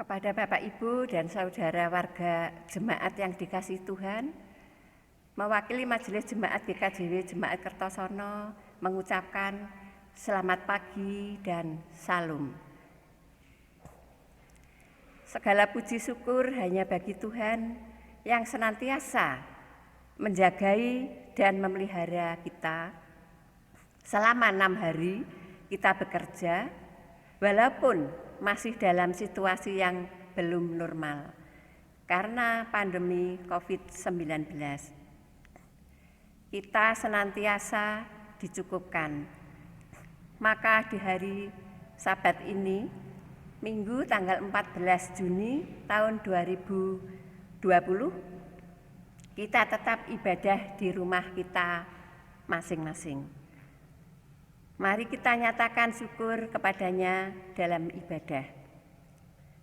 Kepada Bapak Ibu dan saudara warga jemaat yang dikasihi Tuhan, mewakili Majelis Jemaat GKJW Jemaat Kertosono mengucapkan selamat pagi dan salam. Segala puji syukur hanya bagi Tuhan yang senantiasa menjagai dan memelihara kita selama 6 hari kita bekerja, walaupun masih dalam situasi yang belum normal karena pandemi COVID-19. Kita senantiasa dicukupkan. Maka di hari Sabat ini, Minggu tanggal 14 Juni tahun 2020, kita tetap ibadah di rumah kita masing-masing. Mari kita nyatakan syukur kepadanya dalam ibadah.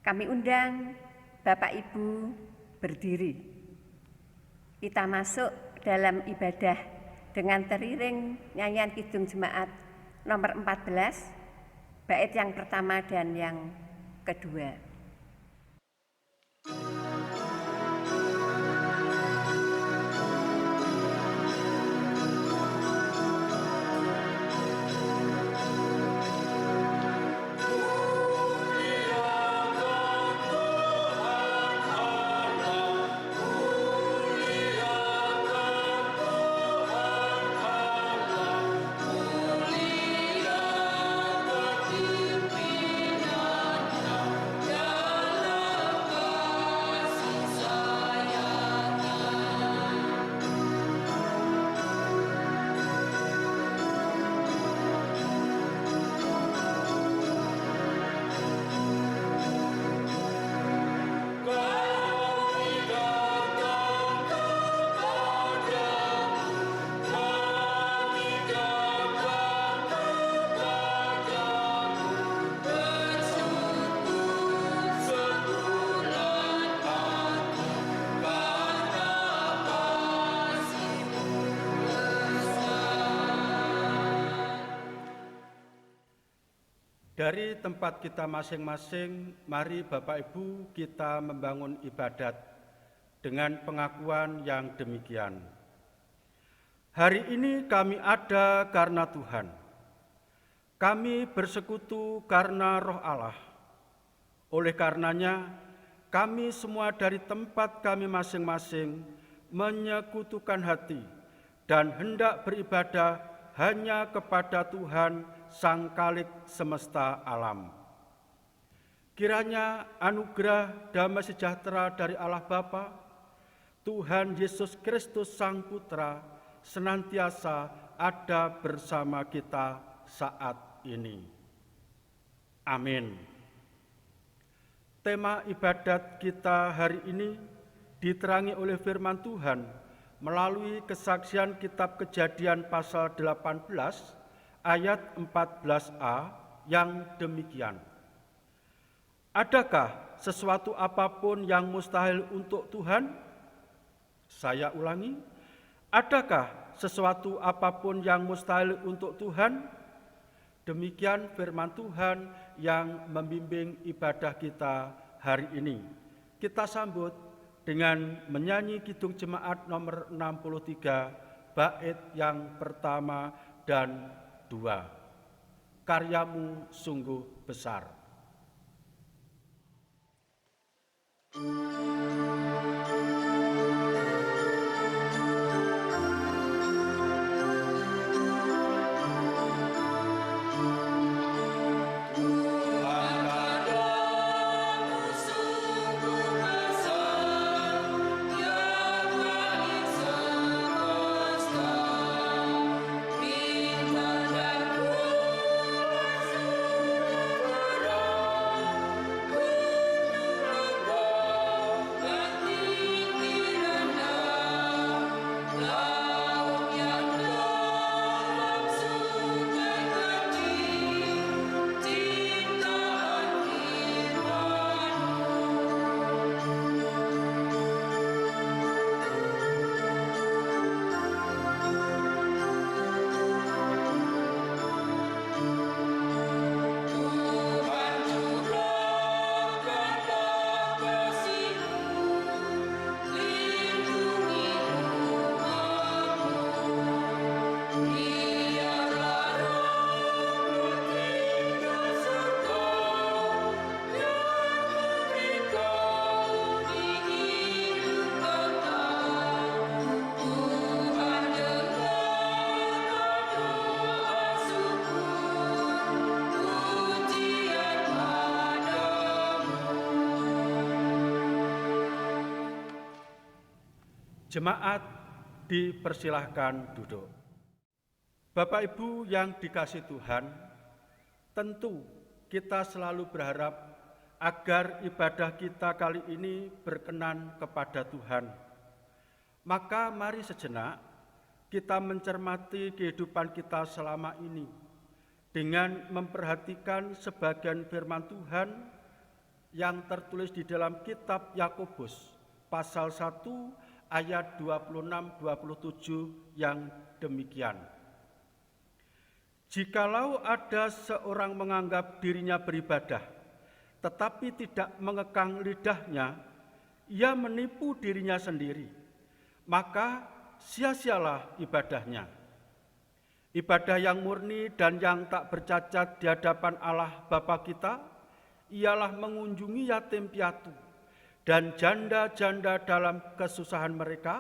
Kami undang Bapak Ibu berdiri. Kita masuk dalam ibadah dengan teriring nyanyian Kidung Jemaat nomor 14, bait yang pertama dan yang kedua. Dari tempat kita masing-masing, mari Bapak Ibu kita membangun ibadat dengan pengakuan yang demikian. Hari ini kami ada karena Tuhan. Kami bersekutu karena Roh Allah. Oleh karenanya, kami semua dari tempat kami masing-masing menyekutukan hati dan hendak beribadah hanya kepada Tuhan Sang Khalik semesta alam. Kiranya anugerah damai sejahtera dari Allah Bapa, Tuhan Yesus Kristus Sang Putra senantiasa ada bersama kita saat ini. Amin. Tema ibadat kita hari ini diterangi oleh firman Tuhan melalui kesaksian kitab Kejadian pasal 18 ayat 14a yang demikian. Adakah sesuatu apapun yang mustahil untuk Tuhan? Saya ulangi, adakah sesuatu apapun yang mustahil untuk Tuhan? Demikian firman Tuhan yang membimbing ibadah kita hari ini. Kita sambut dengan menyanyi Kidung Jemaat nomor 63, bait yang pertama dan 2. Karyamu sungguh besar. Bintang Jemaat dipersilahkan duduk. Bapak Ibu yang dikasihi Tuhan, tentu kita selalu berharap agar ibadah kita kali ini berkenan kepada Tuhan. Maka mari sejenak kita mencermati kehidupan kita selama ini dengan memperhatikan sebagian firman Tuhan yang tertulis di dalam kitab Yakobus pasal 1 ayat 26-27 yang demikian. Jikalau ada seorang menganggap dirinya beribadah, tetapi tidak mengekang lidahnya, ia menipu dirinya sendiri, maka sia-sialah ibadahnya. Ibadah yang murni dan yang tak bercacat di hadapan Allah Bapa kita, ialah mengunjungi yatim piatu dan janda-janda dalam kesusahan mereka,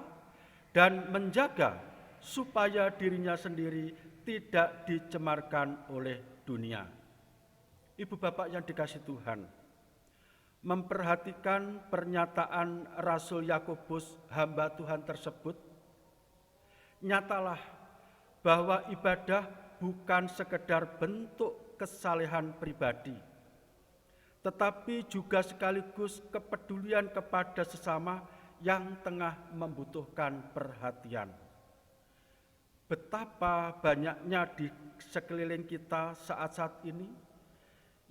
dan menjaga supaya dirinya sendiri tidak dicemarkan oleh dunia. Ibu bapak yang dikasihi Tuhan, memperhatikan pernyataan Rasul Yakobus hamba Tuhan tersebut, nyatalah bahwa ibadah bukan sekedar bentuk kesalehan pribadi, tetapi juga sekaligus kepedulian kepada sesama yang tengah membutuhkan perhatian. Betapa banyaknya di sekeliling kita saat-saat ini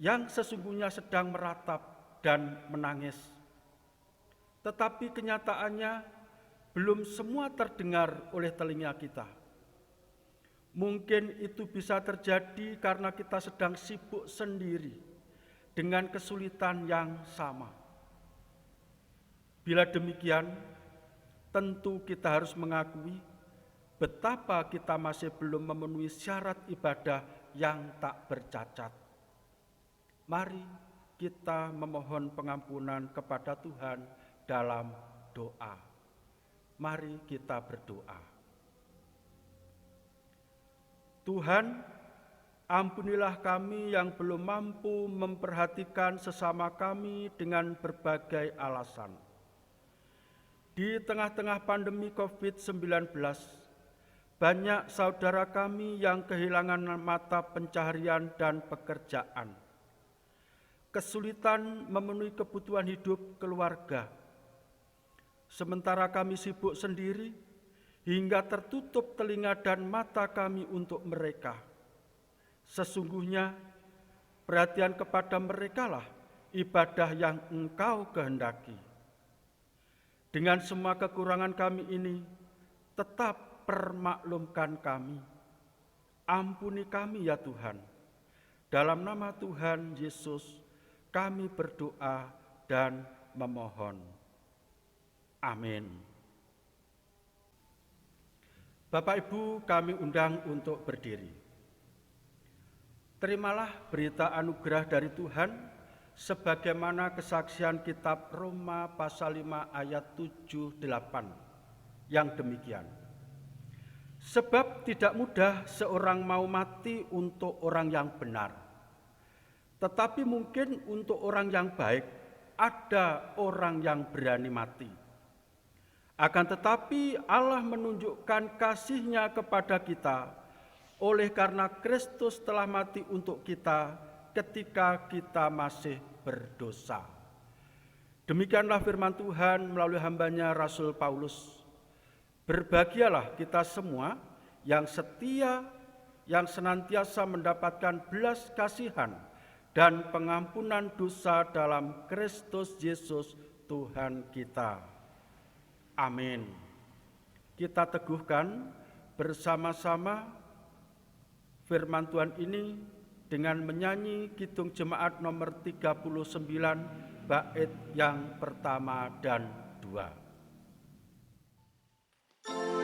yang sesungguhnya sedang meratap dan menangis. Tetapi kenyataannya belum semua terdengar oleh telinga kita. Mungkin itu bisa terjadi karena kita sedang sibuk sendiri dengan kesulitan yang sama. Bila demikian, tentu kita harus mengakui betapa kita masih belum memenuhi syarat ibadah yang tak bercacat. Mari kita memohon pengampunan kepada Tuhan dalam doa. Mari kita berdoa. Tuhan, ampunilah kami yang belum mampu memperhatikan sesama kami dengan berbagai alasan. Di tengah-tengah pandemi COVID-19, banyak saudara kami yang kehilangan mata pencaharian dan pekerjaan, kesulitan memenuhi kebutuhan hidup keluarga. Sementara kami sibuk sendiri, hingga tertutup telinga dan mata kami untuk mereka. Sesungguhnya perhatian kepada merekalah ibadah yang Engkau kehendaki. Dengan semua kekurangan kami ini, tetap permaklumkan kami. Ampuni kami ya Tuhan. Dalam nama Tuhan Yesus kami berdoa dan memohon. Amin. Bapak Ibu, kami undang untuk berdiri. Terimalah berita anugerah dari Tuhan sebagaimana kesaksian kitab Roma pasal 5 ayat 7-8 yang demikian. Sebab tidak mudah seorang mau mati untuk orang yang benar, tetapi mungkin untuk orang yang baik ada orang yang berani mati. Akan tetapi Allah menunjukkan kasih-Nya kepada kita oleh karena Kristus telah mati untuk kita ketika kita masih berdosa. Demikianlah firman Tuhan melalui hambanya Rasul Paulus. Berbahagialah kita semua yang setia, yang senantiasa mendapatkan belas kasihan dan pengampunan dosa dalam Kristus Yesus Tuhan kita. Amin. Kita teguhkan bersama-sama firman Tuhan ini dengan menyanyi Kidung Jemaat nomor 39 bait yang pertama dan 2. Di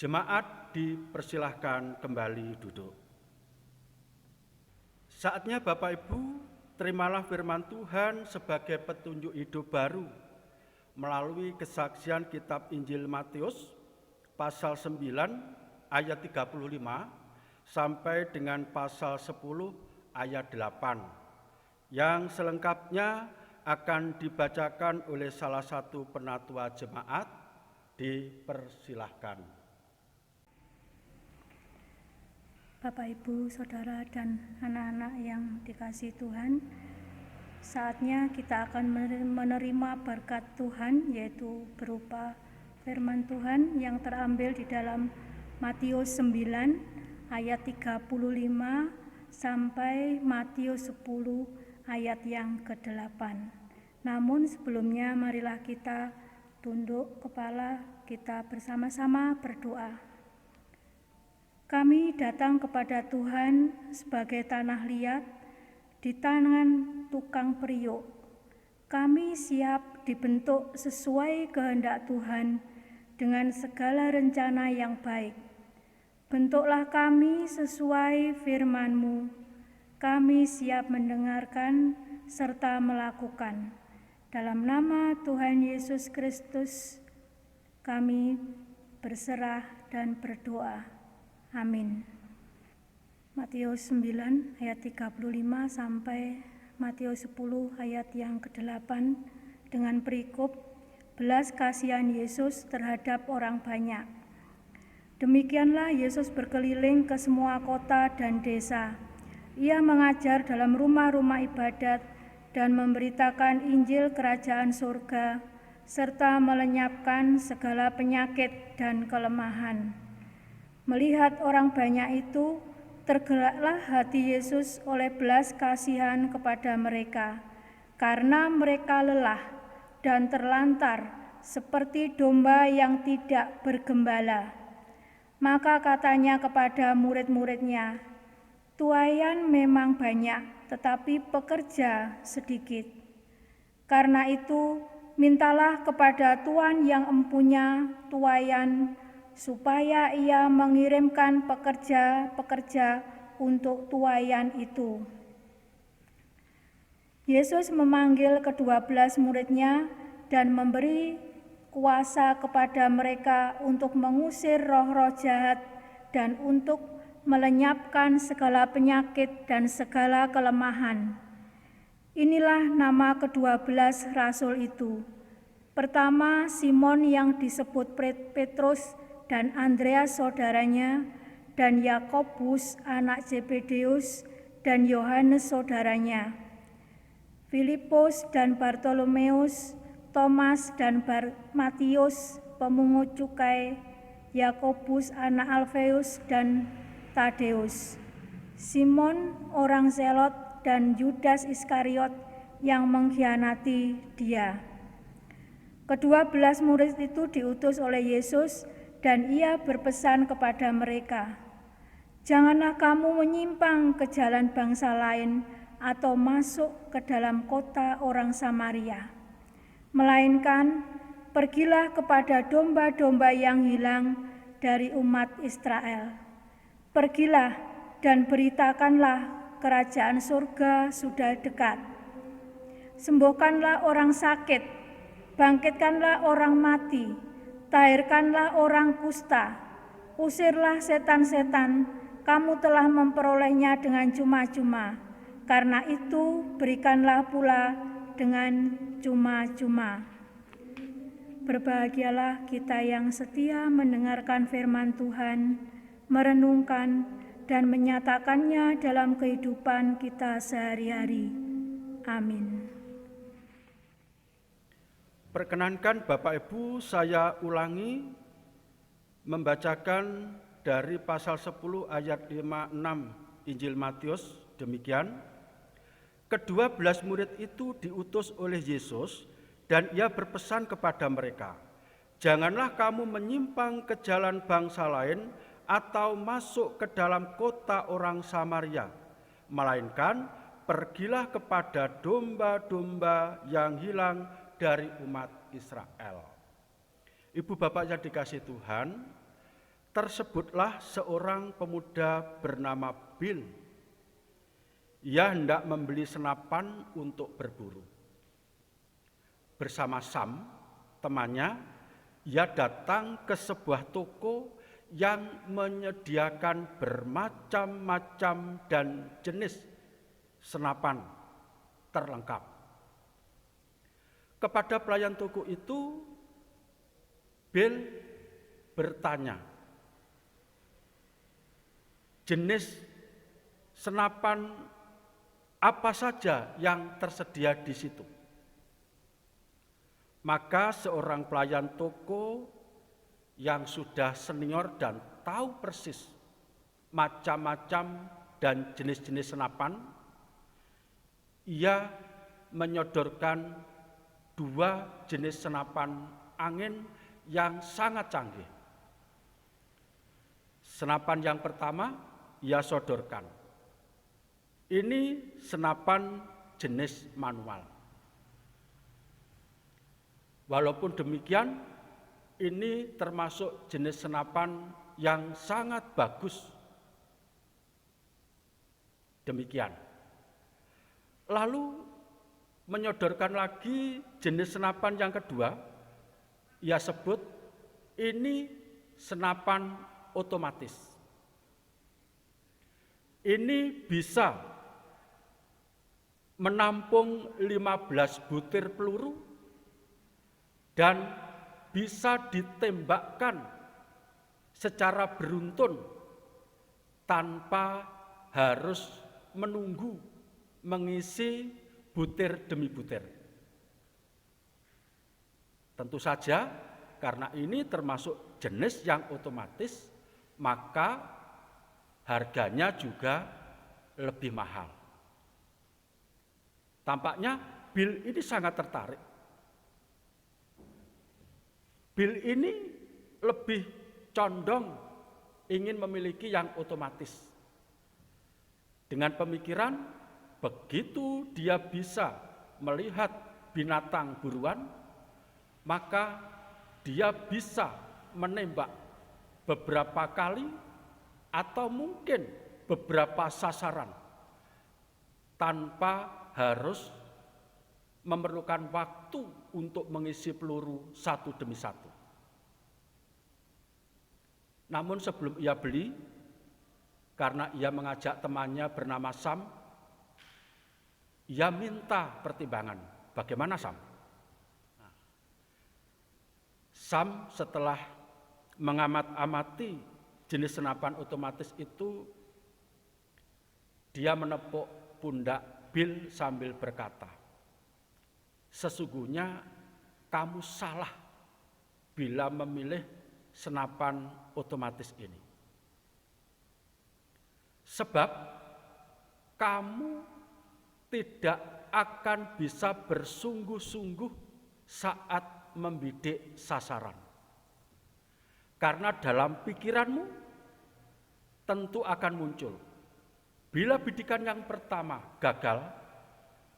Jemaat dipersilahkan kembali duduk. Saatnya Bapak Ibu, terimalah firman Tuhan sebagai petunjuk hidup baru melalui kesaksian kitab Injil Matius pasal 9 ayat 35 sampai dengan pasal 10 ayat 8 yang selengkapnya akan dibacakan oleh salah satu penatua jemaat. Dipersilahkan. Bapak, Ibu, Saudara, dan anak-anak yang dikasihi Tuhan, saatnya kita akan menerima berkat Tuhan, yaitu berupa firman Tuhan yang terambil di dalam Matius 9 ayat 35 sampai Matius 10 ayat yang ke-8. Namun sebelumnya marilah kita tunduk kepala, kita bersama-sama berdoa. Kami datang kepada Tuhan sebagai tanah liat di tangan tukang periuk. Kami siap dibentuk sesuai kehendak Tuhan dengan segala rencana yang baik. Bentuklah kami sesuai firman-Mu. Kami siap mendengarkan serta melakukan. Dalam nama Tuhan Yesus Kristus, kami berserah dan berdoa. Amin. Matius 9 ayat 35 sampai Matius 10 ayat yang ke-8 dengan perikop belas kasihan Yesus terhadap orang banyak. Demikianlah Yesus berkeliling ke semua kota dan desa. Ia mengajar dalam rumah-rumah ibadat dan memberitakan Injil Kerajaan Surga, serta melenyapkan segala penyakit dan kelemahan. Melihat orang banyak itu, tergeraklah hati Yesus oleh belas kasihan kepada mereka, karena mereka lelah dan terlantar seperti domba yang tidak bergembala. Maka katanya kepada murid-muridnya, "Tuaian memang banyak, tetapi pekerja sedikit. Karena itu, mintalah kepada Tuhan yang empunya tuaian, supaya ia mengirimkan pekerja-pekerja untuk tuaian itu." Yesus memanggil ke-12 muridnya dan memberi kuasa kepada mereka untuk mengusir roh-roh jahat dan untuk melenyapkan segala penyakit dan segala kelemahan. Inilah nama ke-12 rasul itu. Pertama, Simon yang disebut Petrus dan Andreas saudaranya, dan Yakobus anak Zebedeus dan Yohanes saudaranya, Filipus dan Bartolomeus, Thomas dan Matius pemungut cukai, Yakobus anak Alfeus dan Tadeus, Simon orang Zelot, dan Yudas Iskariot yang mengkhianati Dia. Ke-12 murid itu diutus oleh Yesus dan ia berpesan kepada mereka, "Janganlah kamu menyimpang ke jalan bangsa lain atau masuk ke dalam kota orang Samaria, melainkan pergilah kepada domba-domba yang hilang dari umat Israel. Pergilah dan beritakanlah kerajaan surga sudah dekat. Sembuhkanlah orang sakit, bangkitkanlah orang mati, tahirkanlah orang kusta, usirlah setan-setan, kamu telah memperolehnya dengan cuma-cuma. Karena itu berikanlah pula dengan cuma-cuma." Berbahagialah kita yang setia mendengarkan firman Tuhan, merenungkan dan menyatakannya dalam kehidupan kita sehari-hari. Amin. Perkenankan Bapak Ibu, saya ulangi membacakan dari pasal 10 ayat 56 Injil Matius. Demikian, ke-12 murid itu diutus oleh Yesus dan ia berpesan kepada mereka, "Janganlah kamu menyimpang ke jalan bangsa lain atau masuk ke dalam kota orang Samaria, melainkan pergilah kepada domba-domba yang hilang dari umat Israel." Ibu bapak yang dikasihi Tuhan, tersebutlah seorang pemuda bernama Bill. Ia hendak membeli senapan untuk berburu. Bersama Sam, temannya, ia datang ke sebuah toko yang menyediakan bermacam-macam dan jenis senapan terlengkap. Kepada pelayan toko itu, Bill bertanya, jenis senapan apa saja yang tersedia di situ? Maka seorang pelayan toko yang sudah senior dan tahu persis macam-macam dan jenis-jenis senapan, ia menyodorkan 2 jenis senapan angin yang sangat canggih. Senapan yang pertama ia sodorkan. Ini senapan jenis manual. Walaupun demikian, ini termasuk jenis senapan yang sangat bagus. Demikian. Lalu menyodorkan lagi jenis senapan yang kedua, ia sebut ini senapan otomatis. Ini bisa menampung 15 butir peluru dan bisa ditembakkan secara beruntun tanpa harus menunggu mengisi butir demi butir. Tentu saja karena ini termasuk jenis yang otomatis, maka harganya juga lebih mahal. Tampaknya Bill ini sangat tertarik. Bill ini lebih condong ingin memiliki yang otomatis. Dengan pemikiran, begitu dia bisa melihat binatang buruan, maka dia bisa menembak beberapa kali atau mungkin beberapa sasaran tanpa harus memerlukan waktu untuk mengisi peluru satu demi satu. Namun sebelum ia beli, karena ia mengajak temannya bernama Sam, ia minta pertimbangan. Bagaimana Sam? Sam setelah mengamat-amati jenis senapan otomatis itu, dia menepuk pundak Bill sambil berkata, sesungguhnya kamu salah bila memilih senapan otomatis ini. Sebab kamu tidak akan bisa bersungguh-sungguh saat membidik sasaran. Karena dalam pikiranmu tentu akan muncul, bila bidikan yang pertama gagal,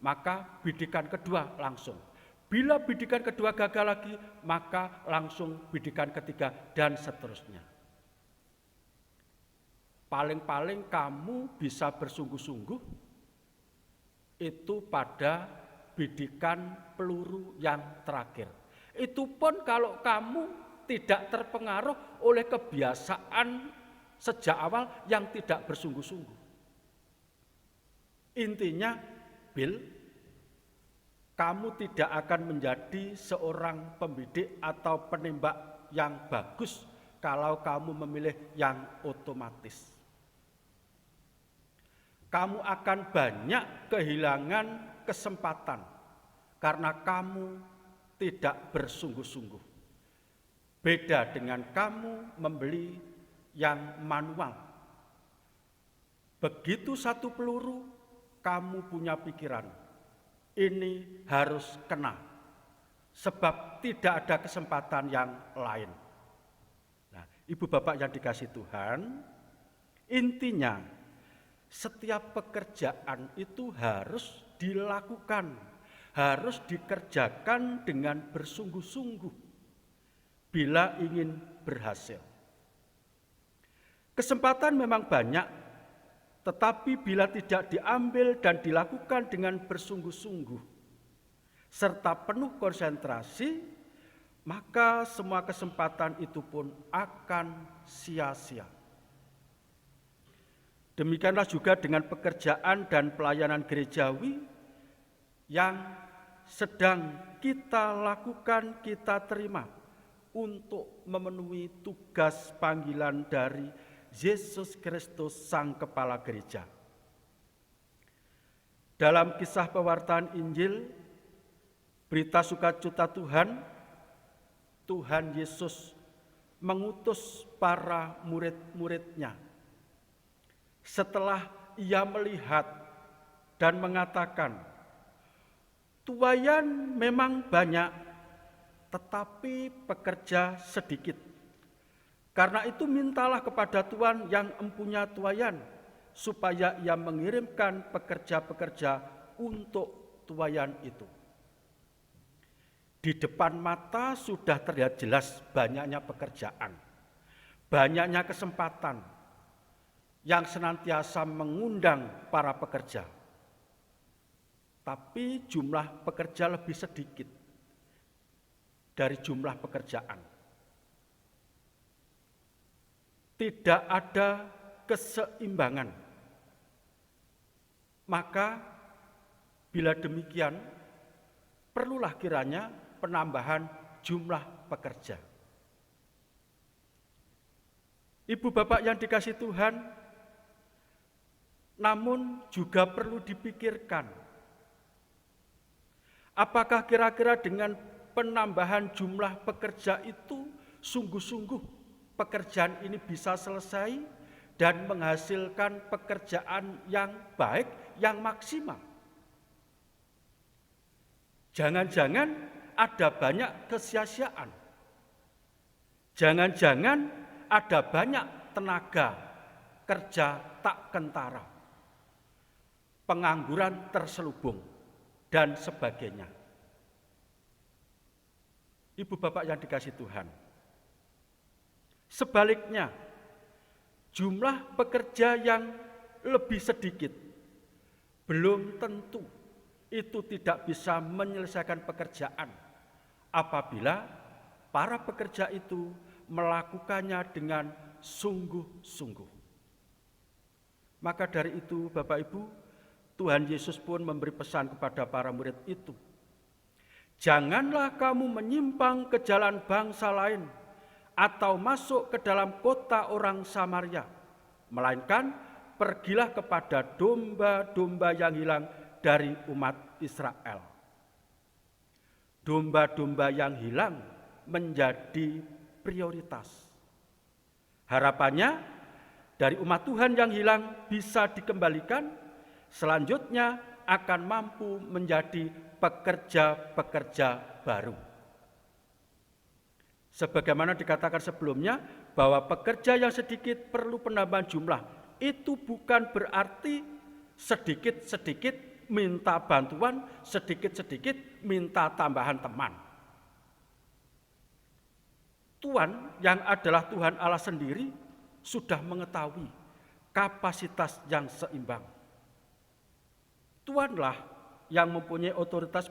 maka bidikan kedua langsung. Bila bidikan kedua gagal lagi, maka langsung bidikan ketiga dan seterusnya. Paling-paling kamu bisa bersungguh-sungguh itu pada bidikan peluru yang terakhir. Itu pun kalau kamu tidak terpengaruh oleh kebiasaan sejak awal yang tidak bersungguh-sungguh. Intinya, Bill, kamu tidak akan menjadi seorang pembidik atau penembak yang bagus kalau kamu memilih yang otomatis. Kamu akan banyak kehilangan kesempatan karena kamu tidak bersungguh-sungguh. Beda dengan kamu membeli yang manual. Begitu satu peluru, kamu punya pikiran, ini harus kena, sebab tidak ada kesempatan yang lain. Nah, Ibu Bapak yang dikasihi Tuhan, intinya setiap pekerjaan itu harus dilakukan, harus dikerjakan dengan bersungguh-sungguh bila ingin berhasil. Kesempatan memang banyak, tetapi bila tidak diambil dan dilakukan dengan bersungguh-sungguh serta penuh konsentrasi, maka semua kesempatan itu pun akan sia-sia. Demikianlah juga dengan pekerjaan dan pelayanan gerejawi yang sedang kita lakukan, kita terima untuk memenuhi tugas panggilan dari Yesus Kristus Sang Kepala Gereja. Dalam kisah pewartaan Injil, berita sukacita Tuhan, Tuhan Yesus mengutus para murid-muridnya. Setelah ia melihat dan mengatakan, tuaian memang banyak, tetapi pekerja sedikit. Karena itu mintalah kepada Tuhan yang empunya tuaian, supaya ia mengirimkan pekerja-pekerja untuk tuaian itu. Di depan mata sudah terlihat jelas banyaknya pekerjaan, banyaknya kesempatan yang senantiasa mengundang para pekerja. Tapi jumlah pekerja lebih sedikit dari jumlah pekerjaan. Tidak ada keseimbangan. Maka bila demikian, perlulah kiranya penambahan jumlah pekerja. Ibu bapak yang dikasihi Tuhan, namun juga perlu dipikirkan, apakah kira-kira dengan penambahan jumlah pekerja itu sungguh-sungguh pekerjaan ini bisa selesai dan menghasilkan pekerjaan yang baik, yang maksimal. Jangan-jangan ada banyak kesia-siaan. Jangan-jangan ada banyak tenaga kerja tak kentara, pengangguran terselubung, dan sebagainya. Ibu bapak yang dikasihi Tuhan, sebaliknya, jumlah pekerja yang lebih sedikit belum tentu itu tidak bisa menyelesaikan pekerjaan apabila para pekerja itu melakukannya dengan sungguh-sungguh. Maka dari itu Bapak Ibu, Tuhan Yesus pun memberi pesan kepada para murid itu. Janganlah kamu menyimpang ke jalan bangsa lain atau masuk ke dalam kota orang Samaria, melainkan pergilah kepada domba-domba yang hilang dari umat Israel. Domba-domba yang hilang menjadi prioritas. Harapannya dari umat Tuhan yang hilang bisa dikembalikan, selanjutnya akan mampu menjadi pekerja-pekerja baru. Sebagaimana dikatakan sebelumnya, bahwa pekerja yang sedikit perlu penambahan jumlah, itu bukan berarti sedikit-sedikit minta bantuan, sedikit-sedikit minta tambahan teman. Tuhan yang adalah Tuhan Allah sendiri sudah mengetahui kapasitas yang seimbang. Tuhanlah yang mempunyai otoritas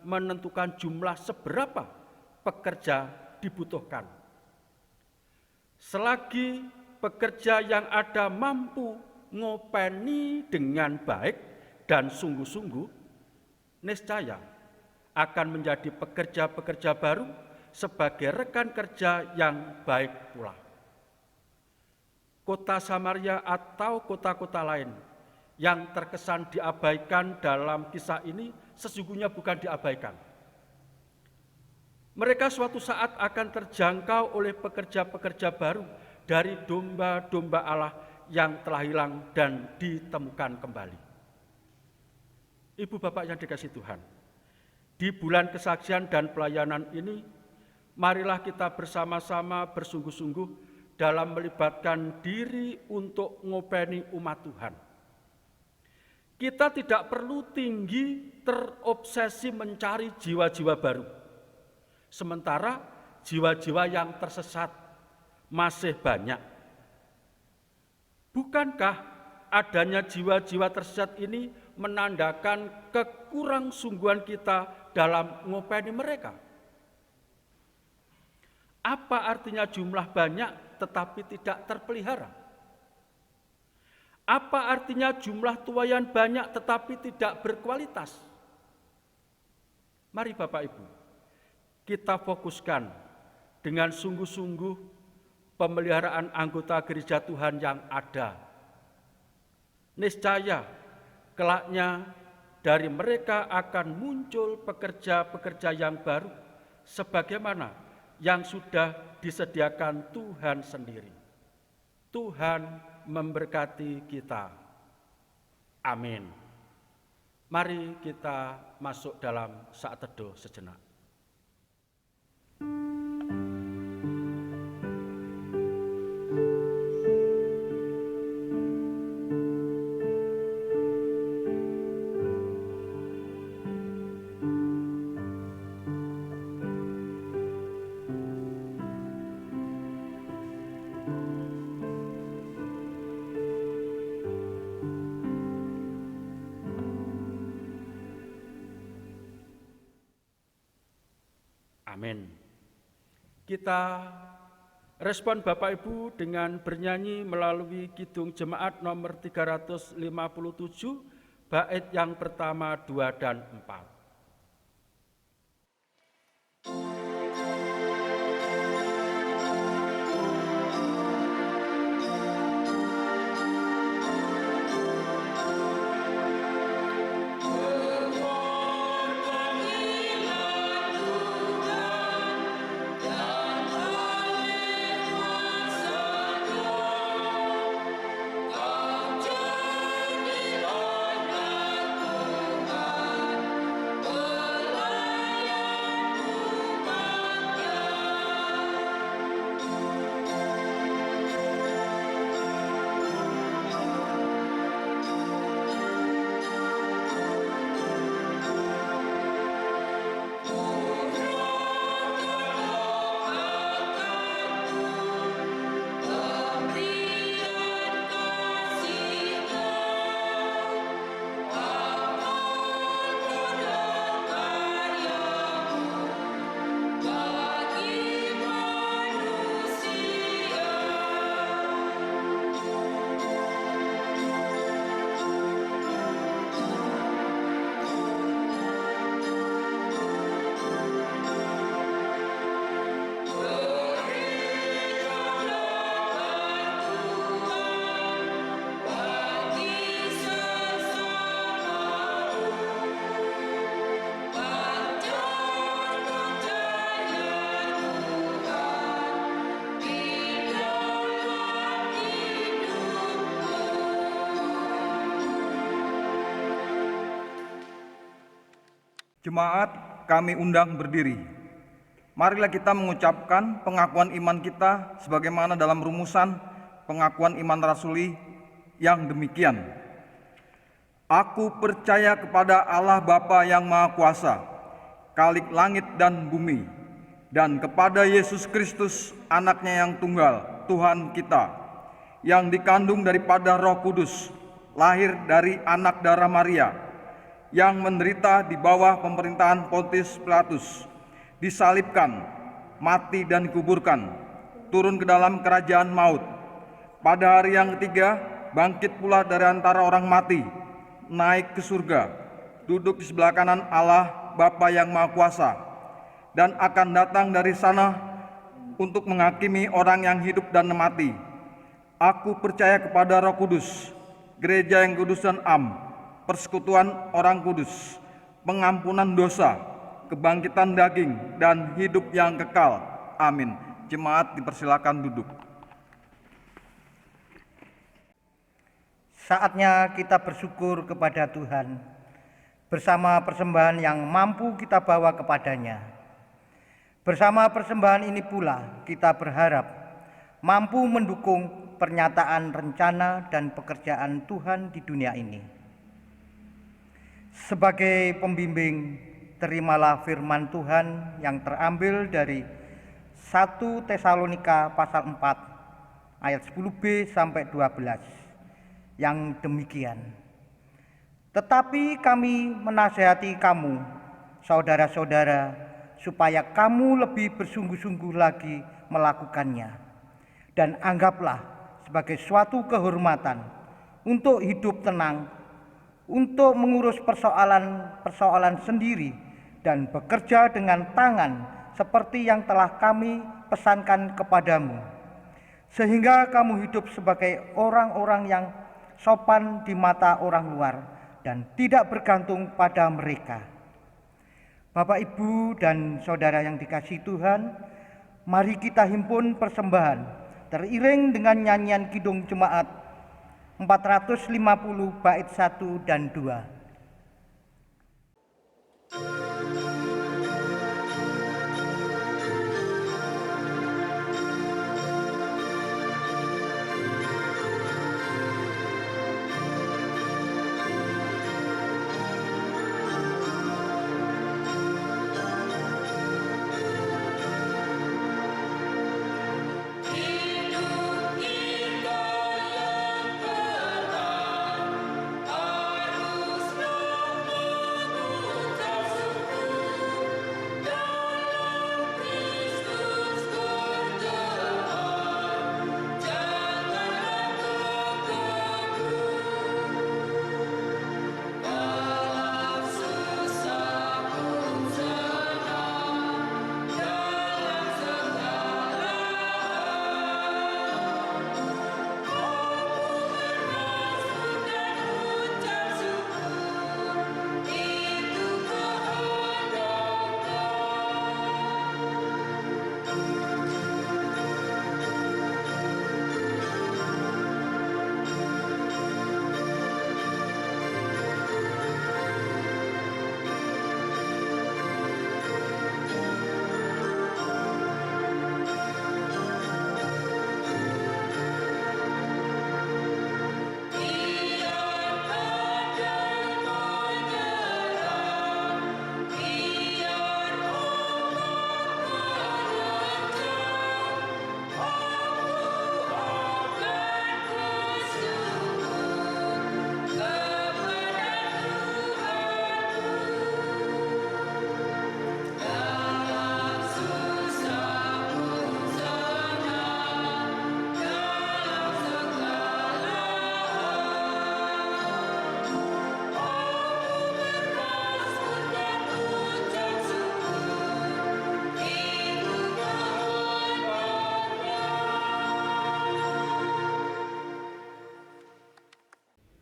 menentukan jumlah seberapa pekerja dibutuhkan. Selagi pekerja yang ada mampu ngopeni dengan baik dan sungguh-sungguh, niscaya akan menjadi pekerja-pekerja baru sebagai rekan kerja yang baik pula. Kota Samaria atau kota-kota lain yang terkesan diabaikan dalam kisah ini sesungguhnya bukan diabaikan. Mereka suatu saat akan terjangkau oleh pekerja-pekerja baru dari domba-domba Allah yang telah hilang dan ditemukan kembali. Ibu bapak yang dikasihi Tuhan, di bulan kesaksian dan pelayanan ini, marilah kita bersama-sama bersungguh-sungguh dalam melibatkan diri untuk ngopeni umat Tuhan. Kita tidak perlu tinggi terobsesi mencari jiwa-jiwa baru. Sementara jiwa-jiwa yang tersesat masih banyak. Bukankah adanya jiwa-jiwa tersesat ini menandakan kekurangan kita dalam ngopeni mereka? Apa artinya jumlah banyak tetapi tidak terpelihara? Apa artinya jumlah tuayan banyak tetapi tidak berkualitas? Mari Bapak Ibu, kita fokuskan dengan sungguh-sungguh pemeliharaan anggota gereja Tuhan yang ada. Niscaya kelaknya dari mereka akan muncul pekerja-pekerja yang baru sebagaimana yang sudah disediakan Tuhan sendiri. Tuhan memberkati kita. Amin. Mari kita masuk dalam saat teduh sejenak. Amin. Kita respon Bapak Ibu dengan bernyanyi melalui Kidung Jemaat nomor 357, bait yang pertama, 2, dan 4. Jemaat, kami undang berdiri. Marilah kita mengucapkan pengakuan iman kita sebagaimana dalam rumusan pengakuan iman rasuli yang demikian. Aku percaya kepada Allah Bapa yang Maha Kuasa, Khalik langit dan bumi, dan kepada Yesus Kristus, anaknya yang tunggal, Tuhan kita, yang dikandung daripada Roh Kudus, lahir dari anak darah Maria, yang menderita di bawah pemerintahan Pontius Pilatus, disalibkan, mati dan dikuburkan, turun ke dalam kerajaan maut. Pada hari yang ketiga, bangkit pula dari antara orang mati, naik ke surga, duduk di sebelah kanan Allah Bapa yang Maha Kuasa, dan akan datang dari sana untuk menghakimi orang yang hidup dan mati. Aku percaya kepada Roh Kudus, gereja yang kudus dan am, persekutuan orang kudus, pengampunan dosa, kebangkitan daging, dan hidup yang kekal. Amin. Jemaat dipersilakan duduk. Saatnya kita bersyukur kepada Tuhan bersama persembahan yang mampu kita bawa kepadanya. Bersama persembahan ini pula kita berharap mampu mendukung pernyataan rencana dan pekerjaan Tuhan di dunia ini. Sebagai pembimbing, terimalah firman Tuhan yang terambil dari 1 Tesalonika pasal 4 ayat 10b sampai 12 yang demikian. Tetapi kami menasihati kamu, saudara-saudara, supaya kamu lebih bersungguh-sungguh lagi melakukannya. Dan anggaplah sebagai suatu kehormatan untuk hidup tenang, untuk mengurus persoalan sendiri dan bekerja dengan tangan seperti yang telah kami pesankan kepadamu, sehingga kamu hidup sebagai orang-orang yang sopan di mata orang luar dan tidak bergantung pada mereka. Bapak, Ibu, dan saudara yang dikasihi Tuhan, mari kita himpun persembahan teriring dengan nyanyian Kidung Jemaat 450 bait 1 dan 2.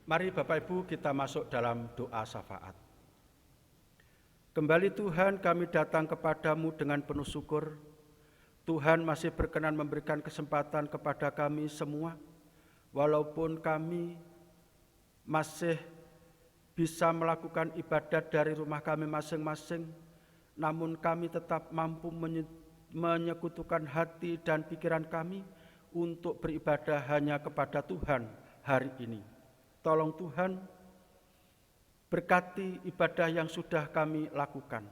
Mari Bapak Ibu kita masuk dalam doa syafaat. Kembali Tuhan, kami datang kepadamu dengan penuh syukur. Tuhan masih berkenan memberikan kesempatan kepada kami semua, walaupun kami masih bisa melakukan ibadat dari rumah kami masing-masing, namun kami tetap mampu menyekutukan hati dan pikiran kami untuk beribadah hanya kepada Tuhan hari ini. Tolong Tuhan, berkati ibadah yang sudah kami lakukan.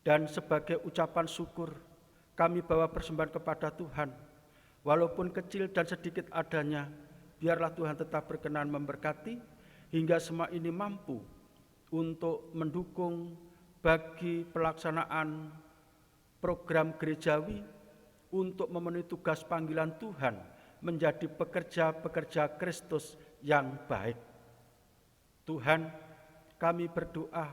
Dan sebagai ucapan syukur, kami bawa persembahan kepada Tuhan. Walaupun kecil dan sedikit adanya, biarlah Tuhan tetap berkenan memberkati, hingga semua ini mampu untuk mendukung bagi pelaksanaan program gerejawi untuk memenuhi tugas panggilan Tuhan menjadi pekerja-pekerja Kristus yang baik. Tuhan, kami berdoa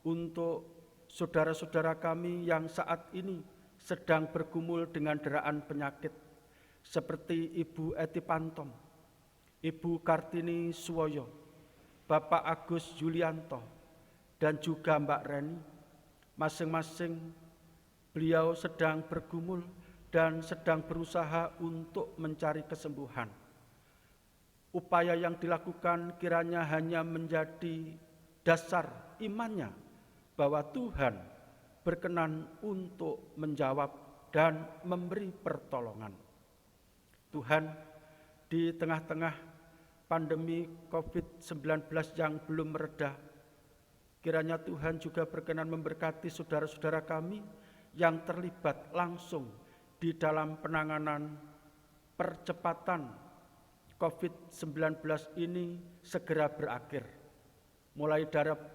untuk saudara-saudara kami yang saat ini sedang bergumul dengan deraan penyakit, seperti Ibu Eti Pantom, Ibu Kartini Suwoyo, Bapak Agus Yulianto, dan juga Mbak Reni. Masing-masing beliau sedang bergumul dan sedang berusaha untuk mencari kesembuhan. Upaya yang dilakukan kiranya hanya menjadi dasar imannya bahwa Tuhan berkenan untuk menjawab dan memberi pertolongan. Tuhan, di tengah-tengah pandemi COVID-19 yang belum mereda, kiranya Tuhan juga berkenan memberkati saudara-saudara kami yang terlibat langsung di dalam penanganan percepatan COVID-19 ini segera berakhir, mulai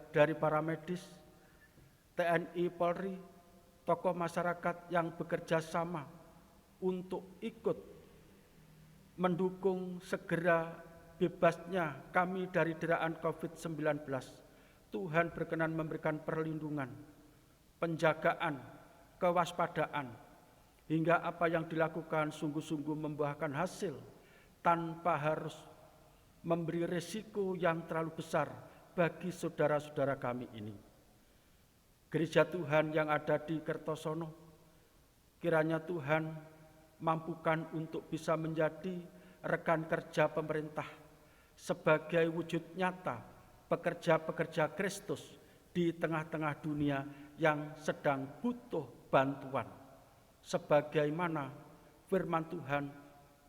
dari para medis, TNI, Polri, tokoh masyarakat yang bekerja sama untuk ikut mendukung segera bebasnya kami dari deraan COVID-19. Tuhan berkenan memberikan perlindungan, penjagaan, kewaspadaan, hingga apa yang dilakukan sungguh-sungguh membuahkan hasil tanpa harus memberi resiko yang terlalu besar bagi saudara-saudara kami ini. Gereja Tuhan yang ada di Kertosono, kiranya Tuhan mampukan untuk bisa menjadi rekan kerja pemerintah sebagai wujud nyata pekerja-pekerja Kristus di tengah-tengah dunia yang sedang butuh bantuan. Sebagaimana firman Tuhan,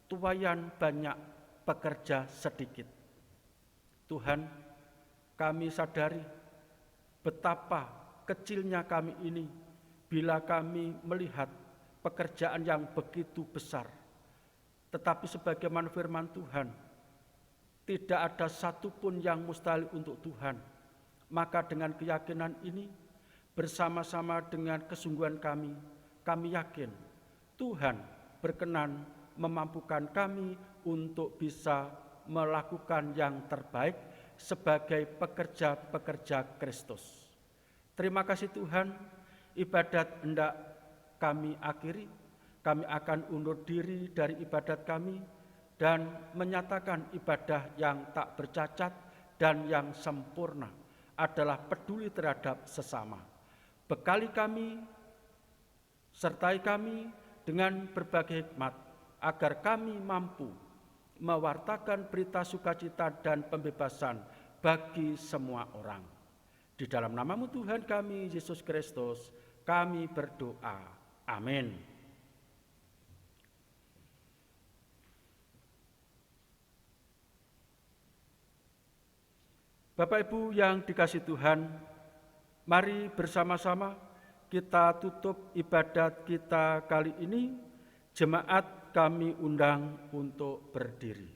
tuayan banyak, pekerja sedikit. Tuhan, kami sadari betapa kecilnya kami ini bila kami melihat pekerjaan yang begitu besar. Tetapi sebagaimana firman Tuhan, tidak ada satupun yang mustahil untuk Tuhan. Maka dengan keyakinan ini, bersama-sama dengan kesungguhan kami yakin Tuhan berkenan memampukan kami untuk bisa melakukan yang terbaik sebagai pekerja-pekerja Kristus. Terima kasih Tuhan, ibadat hendak kami akhiri. Kami akan undur diri dari ibadat kami dan menyatakan ibadah yang tak bercacat dan yang sempurna adalah peduli terhadap sesama. Bekali kami, sertai kami dengan berbagai hikmat, agar kami mampu mewartakan berita sukacita dan pembebasan bagi semua orang. Di dalam namamu Tuhan kami, Yesus Kristus, kami berdoa. Amin. Bapak Ibu yang dikasihi Tuhan, mari bersama-sama kita tutup ibadat kita kali ini. Jemaat kami undang untuk berdiri.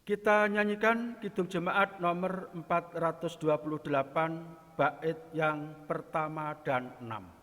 Kita nyanyikan Kidung Jemaat nomor 428, bait yang pertama dan 6.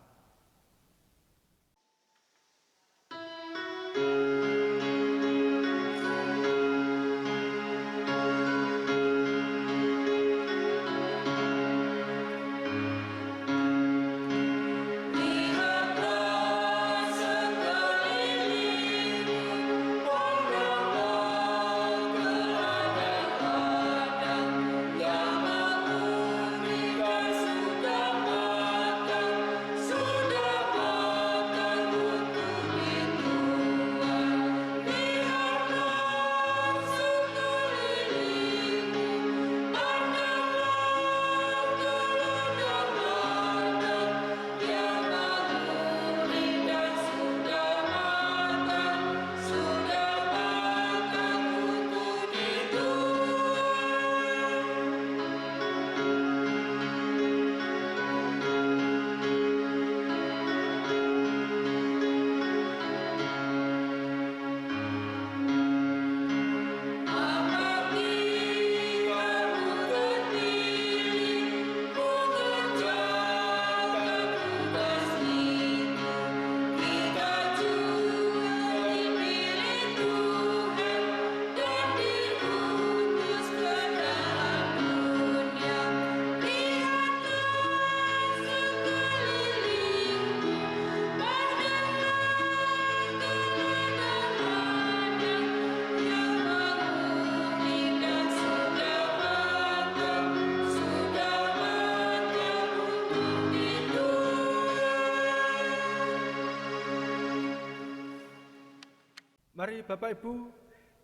Mari Bapak Ibu,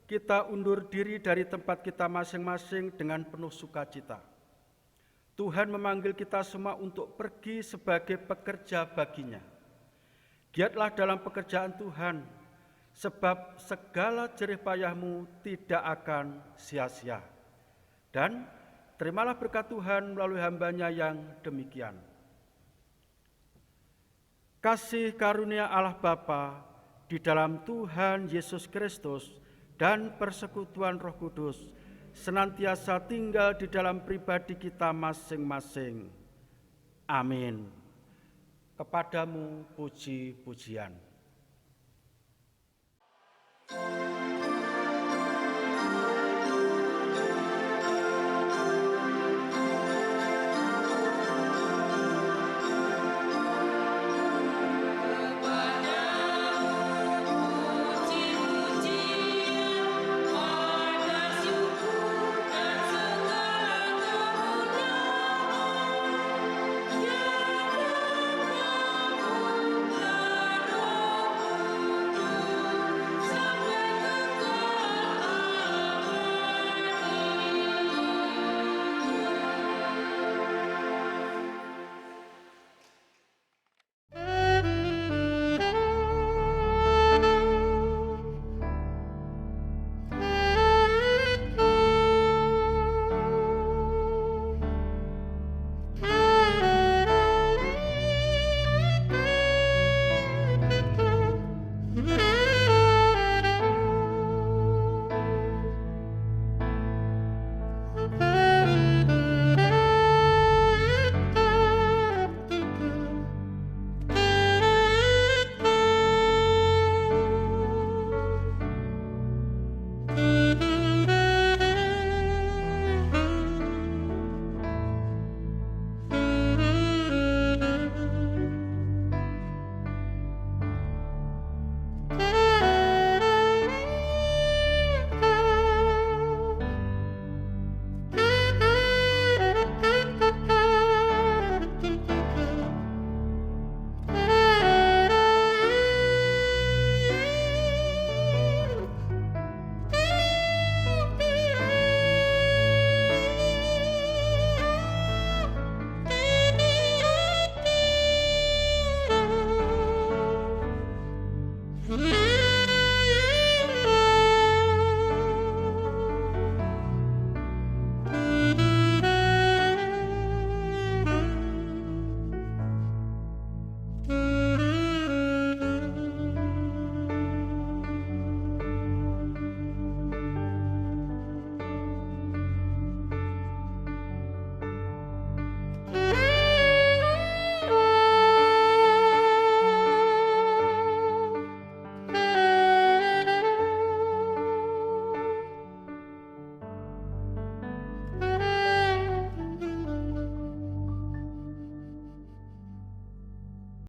kita undur diri dari tempat kita masing-masing dengan penuh sukacita. Tuhan memanggil kita semua untuk pergi sebagai pekerja baginya. Giatlah dalam pekerjaan Tuhan, sebab segala jerih payahmu tidak akan sia-sia. Dan terimalah berkat Tuhan melalui hambanya yang demikian. kasih karunia Allah Bapa di dalam Tuhan Yesus Kristus dan persekutuan Roh Kudus senantiasa tinggal di dalam pribadi kita masing-masing. Amin. Kepadamu puji-pujian.